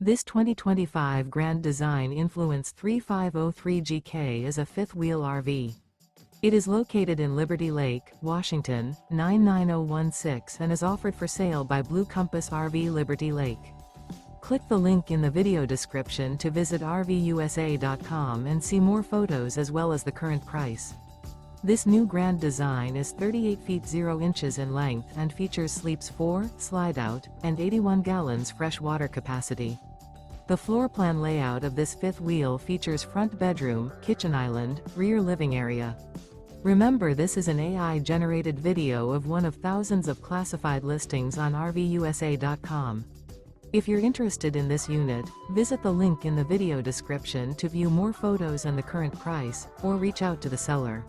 This 2025 Grand Design Influence 3503GK is a fifth-wheel RV. It is located in Liberty Lake, Washington, 99016 and is offered for sale by Blue Compass RV Liberty Lake. Click the link in the video description to visit RVUSA.com and see more photos as well as the current price. This new Grand Design is 38 feet 0 inches in length and features sleeps 4, slide-out, and 81 gallons fresh water capacity. The floor plan layout of this fifth wheel features front bedroom, kitchen island, rear living area. Remember, this is an AI-generated video of one of thousands of classified listings on RVUSA.com. If you're interested in this unit, visit the link in the video description to view more photos and the current price, or reach out to the seller.